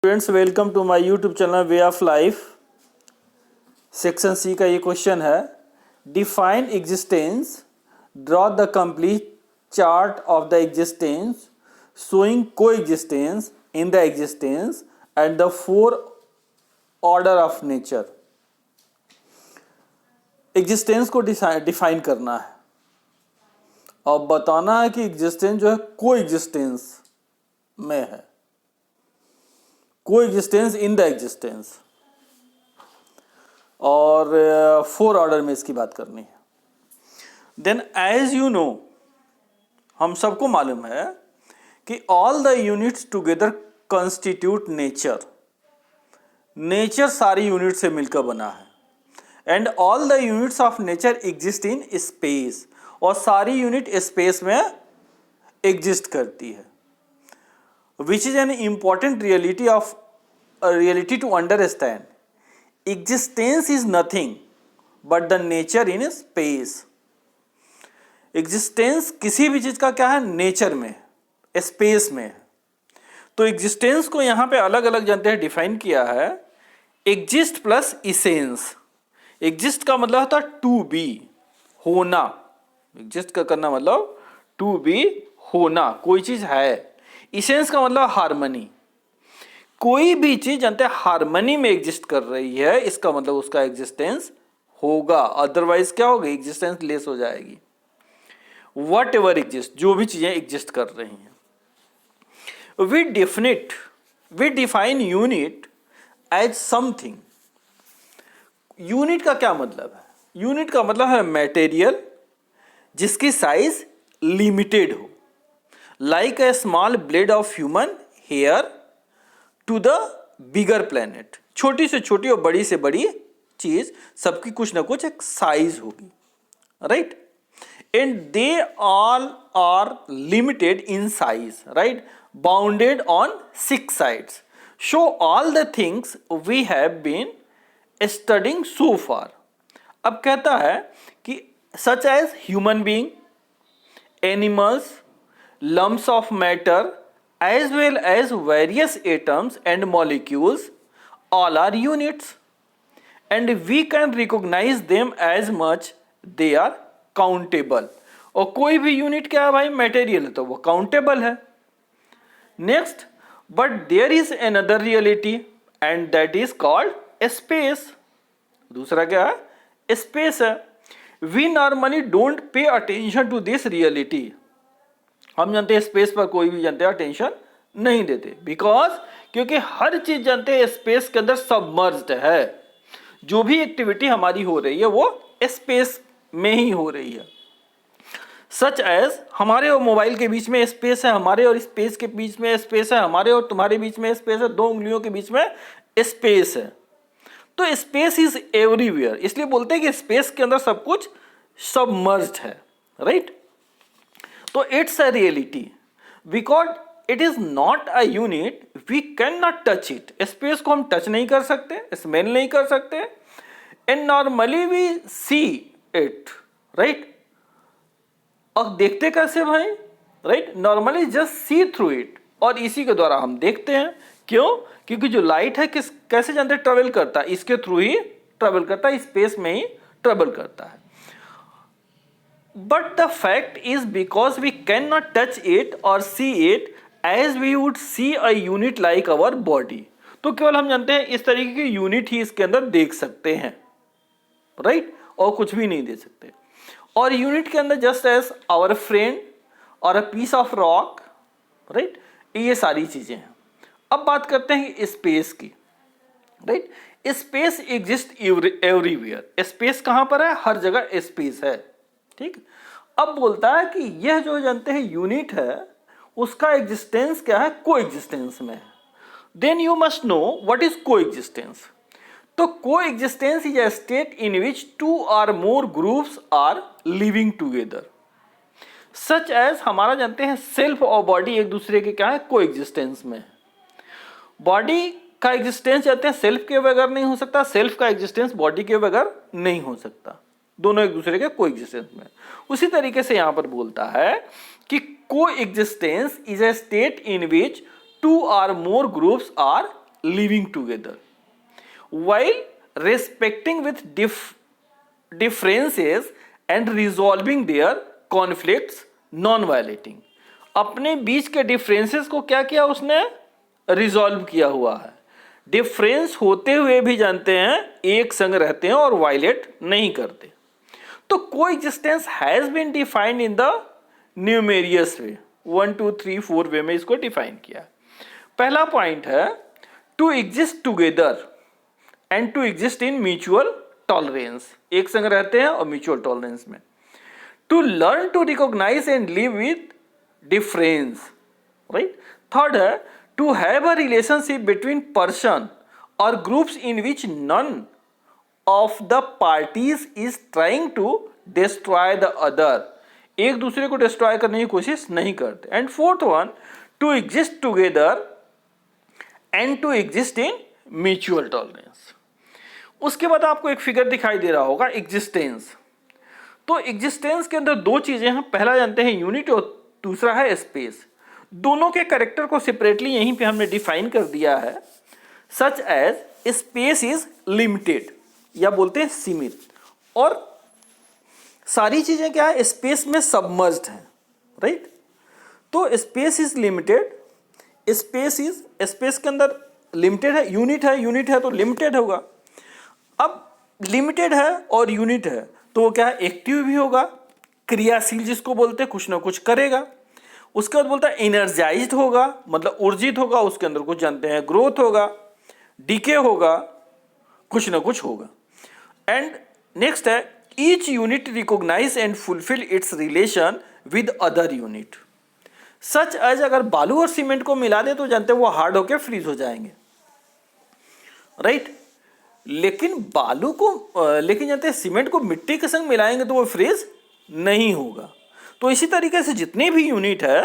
Friends, welcome to my YouTube channel way of life. Section C का ये question है, define existence, draw the complete chart of the existence showing coexistence in the existence and the four order of nature. Existence को define करना है और बताना है कि एग्जिस्टेंस जो है को एग्जिस्टेंस में है, को एग्जिस्टेंस इन द एग्जिस्टेंस, और फोर ऑर्डर में इसकी बात करनी है। देन एज यू नो, हम सबको मालूम है कि all the units together constitute nature. Nature सारी यूनिट से मिलकर बना है। And all the units of nature exist in space, और सारी यूनिट स्पेस में एग्जिस्ट करती है। Which is an important reality to understand. Existence is nothing but the nature in space. Existence किसी भी चीज का क्या है, नेचर में, स्पेस में है। तो एग्जिस्टेंस को यहां पे अलग अलग जानते हैं डिफाइन किया है, एग्जिस्ट प्लस इसेंस। एग्जिस्ट का मतलब होता है टू बी, होना। एग्जिस्ट का करना मतलब टू बी, होना, कोई चीज है। इसेंस का मतलब हार्मनी। कोई भी चीज जानते हैं हार्मनी में एग्जिस्ट कर रही है, इसका मतलब उसका एग्जिस्टेंस होगा, अदरवाइज क्या होगा, एग्जिस्टेंस लेस हो जाएगी। वट एवर एग्जिस्ट, जो भी चीजें एग्जिस्ट कर रही हैं। We define unit as something. Unit का क्या मतलब है? यूनिट का मतलब है मटेरियल जिसकी साइज लिमिटेड हो, like a small blade of human hair to the bigger planet। छोटी से छोटी और बड़ी से बड़ी चीज, सबकी कुछ ना कुछ एक साइज होगी, right. And they all are limited in size, right, bounded on 6 sides. Show all the things we have been studying so far. अब कहता है कि such as human being, animals, lumps of matter as well as various atoms and molecules, all are units and we can recognize them as much they are countable। और कोई भी unit क्या है भाई, मटेरियल है तो वो काउंटेबल है। Next, but there is another reality and that is called space. दूसरा क्या है, स्पेस है। We normally don't pay attention to this reality. हम जानते हैं स्पेस पर कोई भी जानते हैं अटेंशन नहीं देते, बिकॉज क्योंकि हर चीज जानते हैं स्पेस के अंदर सबमर्ज्ड है। जो भी एक्टिविटी हमारी हो रही है वो स्पेस में ही हो रही है। सच एज हमारे और मोबाइल के बीच में स्पेस है, हमारे और स्पेस के बीच में स्पेस है, हमारे और तुम्हारे बीच में स्पेस है, 2 उंगलियों के बीच में स्पेस है। तो स्पेस इज एवरीवेयर, इसलिए बोलते हैं कि स्पेस के अंदर सब कुछ सबमर्ज्ड है, राइट। तो it's a reality because it is not a unit, we can not touch it. Space को हम टच नहीं कर सकते, स्मेल नहीं कर सकते, and normally we see it, right. और देखते कैसे भाई, right, normally just see through it, और इसी के द्वारा हम देखते हैं। क्यों? क्योंकि जो लाइट है कैसे जानते हैं, ट्रेवल करता है, इसके थ्रू ही ट्रेवल करता है, स्पेस में ही ट्रेवल करता है। But the fact is because we cannot touch it or see it as we would see a unit like our body। तो केवल हम जानते हैं इस तरीके की यूनिट ही इसके अंदर देख सकते हैं, राइट, और कुछ भी नहीं दे सकते। और यूनिट के अंदर जस्ट एज आवर फ्रेंड और a piece of rock, right, ये सारी चीजें हैं। अब बात करते हैं स्पेस की, right. Space exist everywhere. Space कहां पर है? हर जगह स्पेस है, ठीक। अब बोलता है कि यह जो जानते हैं यूनिट है उसका एग्जिस्टेंस क्या है, को एग्जिस्टेंस में है। Then you must know what is coexistence. तो coexistence is a state in which 2 or more groups are living together. Such as हमारा जानते हैं सेल्फ और बॉडी एक दूसरे के क्या है, को एग्जिस्टेंस में है। बॉडी का एग्जिस्टेंस जानते हैं सेल्फ के बगैर नहीं हो सकता, सेल्फ का एग्जिस्टेंस बॉडी के बगैर नहीं हो सकता, दोनों एक दूसरे के को एग्जिस्टेंस में। उसी तरीके से यहां पर बोलता है कि coexistence is a state in which 2 or more groups are living together while respecting with differences and resolving their conflicts non-violating. अपने बीच के डिफरेंसेस को क्या किया उसने, रिजॉल्व किया हुआ है, डिफरेंस होते हुए भी जानते हैं एक संग रहते हैं और वायलेट नहीं करते. तो coexistence has been defined in the numerous way, 1 2 3 4 way में इसको डिफाइन किया. पहला पॉइंट है to exist together and to exist in mutual tolerance, एक संग रहते हैं और म्यूचुअल टॉलरेंस में. To learn to recognise and live with difference, right. Third है to have a relationship between person और groups in which none of the parties is trying to destroy the other, एक दूसरे को destroy करने की कोशिश नहीं करते. And fourth one to exist together and to exist in mutual tolerance. उसके बाद आपको एक फिगर दिखाई दे रहा होगा एग्जिस्टेंस. तो एग्जिस्टेंस के अंदर दो चीजें हैं, पहला जानते हैं यूनिट और दूसरा है स्पेस. दोनों के कैरेक्टर को सेपरेटली यहीं पे हमने डिफाइन कर दिया है. Such as space is limited या बोलते हैं सीमित, और सारी चीजें क्या है, स्पेस में सबमर्ज्ड हैं, राइट. तो स्पेस इज लिमिटेड, स्पेस के अंदर लिमिटेड है, यूनिट है तो लिमिटेड होगा. अब लिमिटेड है और यूनिट है तो वो क्या है, एक्टिव भी होगा, क्रियाशील जिसको बोलते हैं, कुछ ना कुछ करेगा. उसके बाद बोलता है एनर्जाइज्ड होगा, मतलब ऊर्जित होगा, उसके अंदर कुछ जानते हैं ग्रोथ होगा, डीके होगा, कुछ ना कुछ होगा. एंड नेक्स्ट है each unit recognise and fulfil its relation with other unit. Such as अगर बालू और सीमेंट को मिला दे तो जानते हैं वो हार्ड होके फ्रीज हो जाएंगे, राइट. लेकिन बालू को लेकिन जानते हैं सीमेंट को मिट्टी के संग मिलाएंगे तो वो फ्रीज नहीं होगा. तो इसी तरीके से जितने भी यूनिट है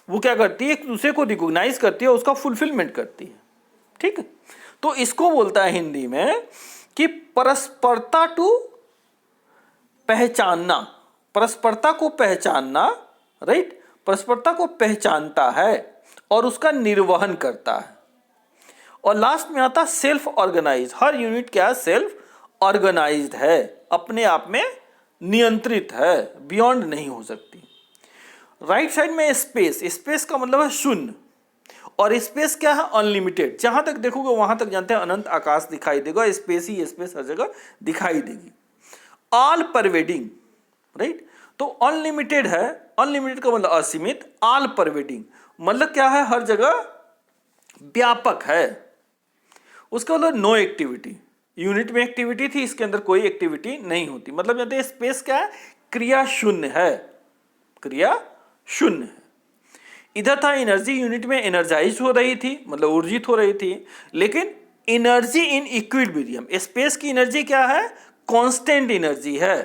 वो क्या करती है, एक दूसरे को रिकॉग्नाइज करती है, उसका फुलफिलमेंट करती है, ठीक है. तो इसको बोलता है हिंदी में कि परस्परता टू पहचानना, परस्परता को पहचानना, राइट. परस्परता को पहचानता है और उसका निर्वहन करता है. और लास्ट में आता सेल्फ ऑर्गेनाइज. हर यूनिट क्या है, सेल्फ ऑर्गेनाइज्ड है, अपने आप में नियंत्रित है, बियॉन्ड नहीं हो सकती. राइट साइड में स्पेस का मतलब है शून्य, और स्पेस क्या है, अनलिमिटेड. जहां तक देखोगे वहां तक जानते हैं अनंत आकाश दिखाई देगा, स्पेस ही स्पेस हर जगह दिखाई देगी. All pervading, right. तो अनलिमिटेड है, अनलिमिटेड का मतलब असीमित, ऑल परवेडिंग मतलब क्या है, हर जगह व्यापक है. उसका मतलब नो एक्टिविटी, यूनिट में एक्टिविटी थी, इसके अंदर कोई एक्टिविटी नहीं होती. मतलब जानते हैं स्पेस क्या है, क्रिया शून्य है, क्रिया शून्य है. इधर था एनर्जी, यूनिट में एनर्जाइज हो रही थी, मतलब ऊर्जित हो रही थी, लेकिन एनर्जी इन इक्विलिब्रियम. स्पेस की एनर्जी क्या है, कांस्टेंट एनर्जी है,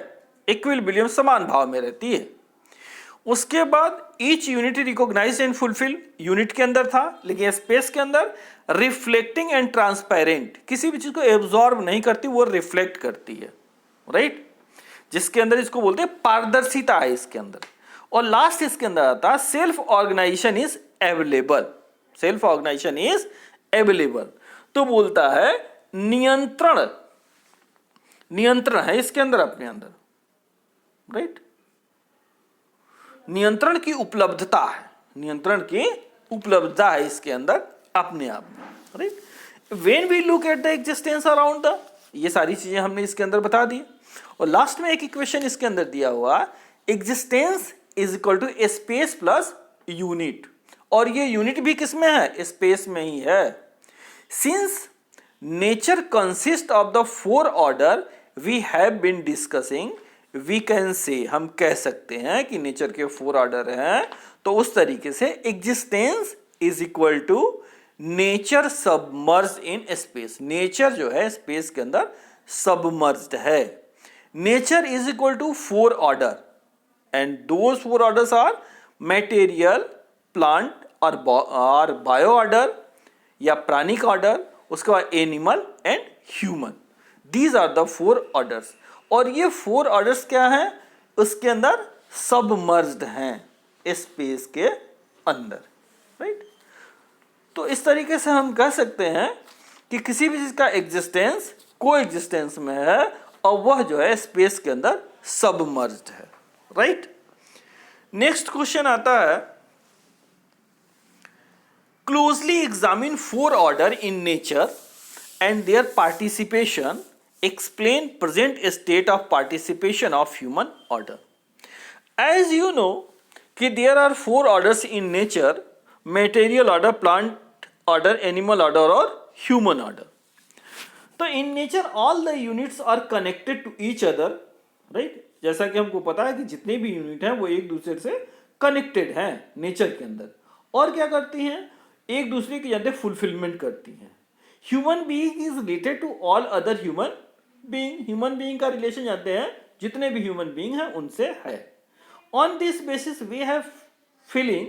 इक्विलिब्रियम समान भाव में रहती है. उसके बाद each unit recognise and fulfil, unit के अंदर था, लेकिन स्पेस के अंदर रिफ्लेक्टिंग एंड ट्रांसपेरेंट, किसी भी चीज को एब्जॉर्ब नहीं करती, वो रिफ्लेक्ट करती है, राइट. जिसके अंदर इसको बोलते हैं पारदर्शिता है इसके अंदर. और लास्ट इसके अंदर आता self organisation is available, self organisation is available. तो बोलता है नियंत्रण, नियंत्रण है इसके अंदर, अपने अंदर, राइट. नियंत्रण की उपलब्धता है, नियंत्रण की उपलब्धता है इसके अंदर अपने आप में, right. When we look at the existence around the, ये सारी चीजें हमने इसके अंदर बता दी. और लास्ट में एक इक्वेशन इसके अंदर दिया हुआ, existence is equal to space plus unit. और ये यूनिट भी किस में है, स्पेस में ही है. Since nature consist of the 4 order we have been discussing, we can say, हम कह सकते हैं कि नेचर के 4 ऑर्डर हैं. तो उस तरीके से existence is equal to nature submerged in space. Nature जो है स्पेस के अंदर सबमर्ज्ड है. Nature is equal to 4 order and those 4 orders are material, plant और बायो ऑर्डर या प्राणिक ऑर्डर, उसके बाद animal and human. These are the 4 orders. और ये 4 ऑर्डर्स क्या हैं, उसके अंदर सबमर्ज्ड हैं स्पेस के अंदर, राइट. तो इस तरीके से हम कह सकते हैं कि किसी भी चीज का एग्जिस्टेंस को एग्जिस्टेंस में है और वह जो है स्पेस के अंदर सबमर्ज्ड है, राइट। नेक्स्ट क्वेश्चन आता है, closely examine 4 order in nature and their participation, explain present state of participation of human order. As you know कि there are 4 orders in nature, material order, plant order, animal order और human order. तो in nature all the units are connected to each other, right? जैसा कि हमको पता है कि जितने भी यूनिट हैं वो एक दूसरे से कनेक्टेड हैं नेचर के अंदर, और क्या करती हैं, एक दूसरे की जानते फुलफिलमेंट करती हैं। Human being is related to all other human being, human being का रिलेशन जानते हैं जितने भी ह्यूमन बीइंग हैं उनसे है। On this basis we have feeling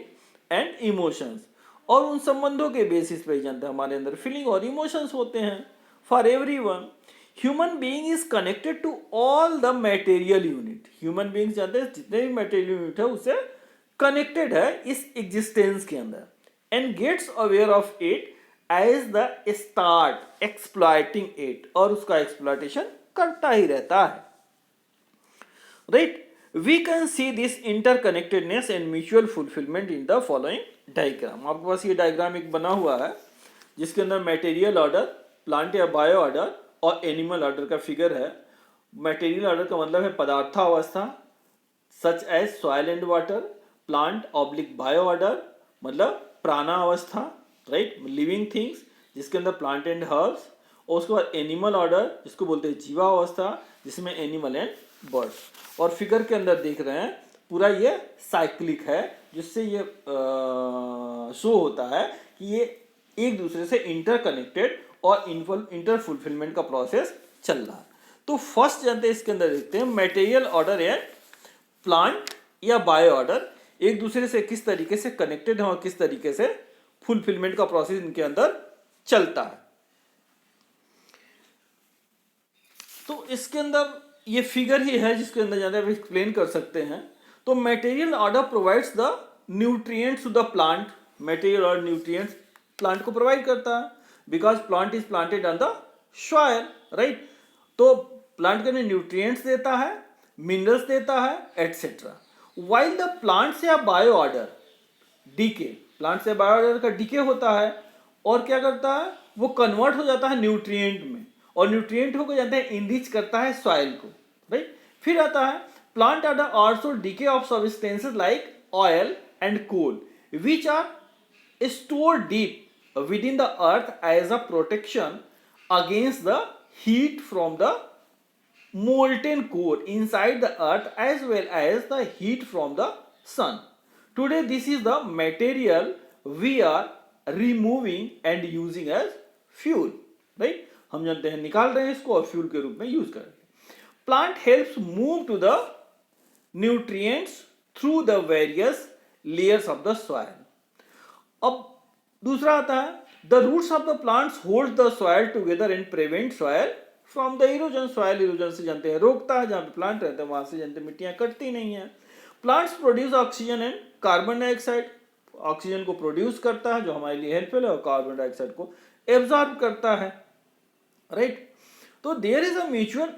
and emotions, और उन संबंधों के बेसिस पे जानते हैं हमारे अंदर फीलिंग और इमोशंस होते हैं। For everyone human being is connected to all the material unit, human being जानते हैं जितने भी मटेरियल यूनिट है उससे कनेक्टेड है इस एग्जिस्टेंस के अंदर, and gets aware of it as the start exploiting it, और उसका एक्सप्लॉइटेशन करता ही रहता है, right. We can see this interconnectedness and mutual fulfilment in the following diagram. आपके पास ये डायग्राम एक बना हुआ है जिसके अंदर मटेरियल ऑर्डर, प्लांट या बायो ऑर्डर और एनिमल ऑर्डर का फिगर है। मटेरियल ऑर्डर का मतलब है पदार्थावस्था, such as soil and water, plant oblique bio order मतलब प्राणावस्था, राइट, लिविंग थिंग्स जिसके अंदर प्लांट एंड हर्ब्स, और उसके बाद एनिमल ऑर्डर जिसको बोलते हैं जीवावस्था जिसमें एनिमल एंड बर्ड्स। और फिगर के अंदर देख रहे हैं पूरा ये साइक्लिक है, जिससे ये शो होता है कि ये एक दूसरे से इंटरकनेक्टेड और इंटर फुलफिलमेंट का प्रोसेस चल रहा है। तो फर्स्ट जानते हैं इसके अंदर देखते हैं मटेरियल ऑर्डर एंड प्लांट या बायो ऑर्डर एक दूसरे से किस तरीके से कनेक्टेड है और किस तरीके से फुलफिलमेंट का प्रोसेस इनके अंदर चलता है। तो इसके अंदर ये फिगर ही है जिसके अंदर ज्यादा एक्सप्लेन कर सकते हैं। तो material order provides the nutrients to the plant, material और न्यूट्रिएंट्स प्लांट को प्रोवाइड करता है because plant is planted on the soil, right. तो प्लांट के न्यूट्रिएंट्स देता है, मिनरल्स देता है एटसेट्रा। वाइल द प्लांट्स या बायो ऑर्डर डीके, प्लांट से बायो ऑर्डर का डीके होता है और क्या करता है वो कन्वर्ट हो जाता है न्यूट्रिएंट में, और न्यूट्रिएंट होकर जाते हैं इनरिच करता है सॉइल को, राइट। फिर आता है plant order also decay of substances like oil and coal which are stored deep within the earth as a protection against the heat from the molten core inside the earth as well as the heat from the sun. Today this is the material we are removing and using as fuel, right? हम जानते हैं निकाल रहे हैं इसको और fuel के रूप में यूज कर रहे हैं। Plant helps move to the nutrients through the various layers of the soil. अब दूसरा आता है the roots of the plants hold the soil together and prevent soil from the erosion, soil erosion से जानते हैं रोकता है, जहाँ पे प्लांट रहते हैं वहां से जानते हैं मिट्टियां कटती नहीं है। Plants produce oxygen and carbon dioxide, oxygen को प्रोड्यूस करता है जो हमारे लिए हेल्पफुल है और कार्बन डाइऑक्साइड को एब्जॉर्ब करता है, राइट। तो there is a mutual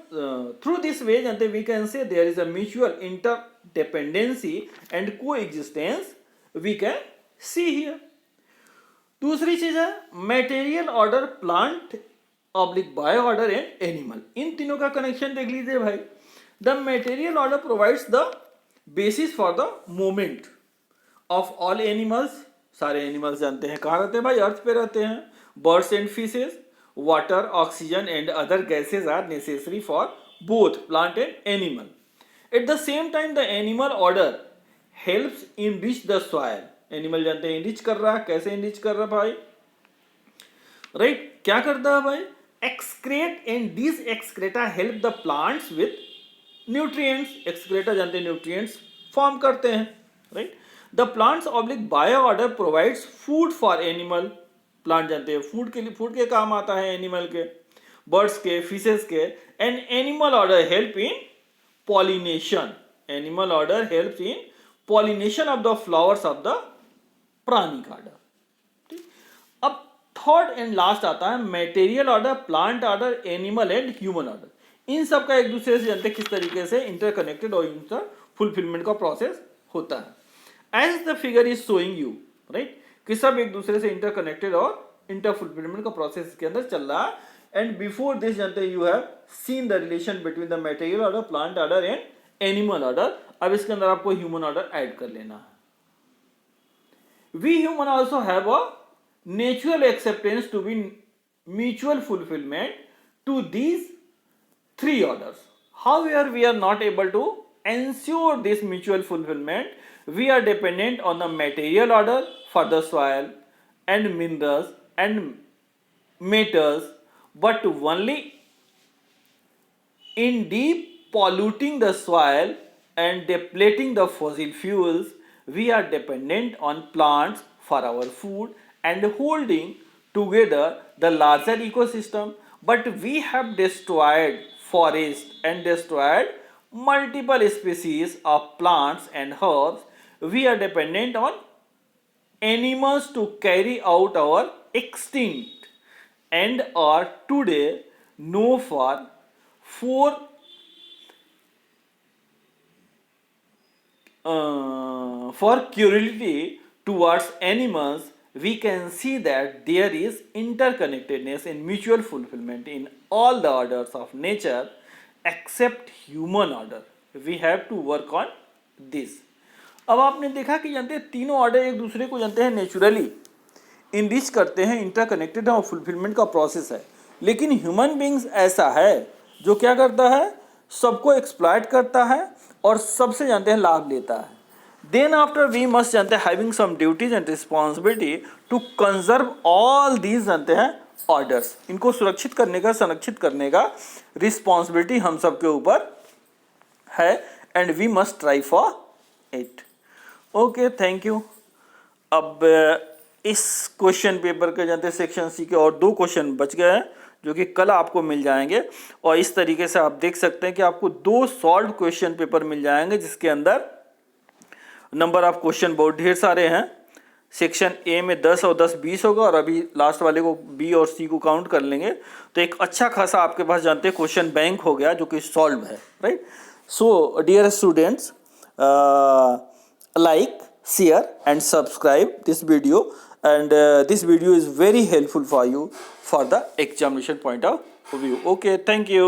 through this way जानते हैं we can say there is a mutual interdependency and coexistence we can see here. दूसरी चीज है material order, plant oblique bio order and animal, इन तीनों का connection देख लीजिए भाई। The material order provides the basis for the movement of all animals, सारे एनिमल्स जानते हैं कहाँ रहते हैं भाई, अर्थ पे रहते हैं। Birds and fishes, water, oxygen and other gases are necessary for both plant and animal. At the same time the animal order helps enrich the soil, animal जानते हैं इनरिच कर रहा है, कैसे इनरिच कर रहा है भाई, राइट, क्या करता है भाई, excrete and these excreta help the plants with nutrients, excreta जानते हैं nutrients form करते हैं, right। the plants oblique bio order provides food for animal, plant जानते हैं food के लिए, food के काम आता है animal के, birds के, fishes के, and animal order help in pollination, animal order helps in pollination of the flowers of the pranic order। अब थर्ड एंड लास्ट आता है material order, plant order, animal and human order. इन सब का एक दूसरे से जानते हैं किस तरीके से इंटरकनेक्टेड और इंटर फुलफिलमेंट का प्रोसेस होता है। As the figure is showing you, right, कि सब एक दूसरे से इंटरकनेक्टेड और इंटर फुलफिलमेंट का प्रोसेस के अंदर चल रहा है। एंड बिफोर दिस जानते हैं you have seen the relation between the material order, plant order and animal order. अब इसके अंदर आपको ह्यूमन ऑर्डर ऐड कर लेना है। We human also have a natural acceptance to be mutual fulfillment to these three orders. However, we are not able to ensure this mutual fulfillment. We are dependent on the material order for the soil and minerals and metals, but only in deep polluting the soil and depleting the fossil fuels, we are dependent on plants for our food and holding together the larger ecosystem. But we have destroyed forests and destroyed multiple species of plants and herbs. We are dependent on animals to carry out our extinct and are today known for cruelty towards animals. We can see that there is interconnectedness and mutual fulfillment in all the orders of nature except human order. We have to work on this. अब आपने देखा कि जानते हैं तीनों order एक दूसरे को जानते हैं नेचुरली इनरिच करते हैं, इंटरकनेक्टेड और फुलफिलमेंट का प्रोसेस है। लेकिन ह्यूमन बींग्स ऐसा है जो क्या करता है, सबको एक्सप्लॉइट करता है और सबसे जानते हैं लाभ लेता है। देन आफ्टर वी मस्ट जानते हैं having some duties and responsibility to conserve all these जानते हैं ऑर्डर्स। इनको सुरक्षित करने का, संरक्षित करने का रिस्पॉन्सिबिलिटी हम सब के ऊपर है and we must try for it. Okay, thank you. अब इस क्वेश्चन पेपर के जानते हैं सेक्शन सी के और 2 क्वेश्चन बच गए हैं जो कि कल आपको मिल जाएंगे। और इस तरीके से आप देख सकते हैं कि आपको 2 सॉल्व क्वेश्चन पेपर मिल जाएंगे जिसके अंदर नंबर ऑफ क्वेश्चन बहुत ढेर सारे हैं। सेक्शन ए में 10 और 10 20 होगा और अभी लास्ट वाले को बी और सी को काउंट कर लेंगे तो एक अच्छा खासा आपके पास जानते हैं क्वेश्चन बैंक हो गया जो कि सॉल्व है, right. So dear students, like, share and subscribe this video, and this video is very helpful for you for the examination point of view. Okay, thank you.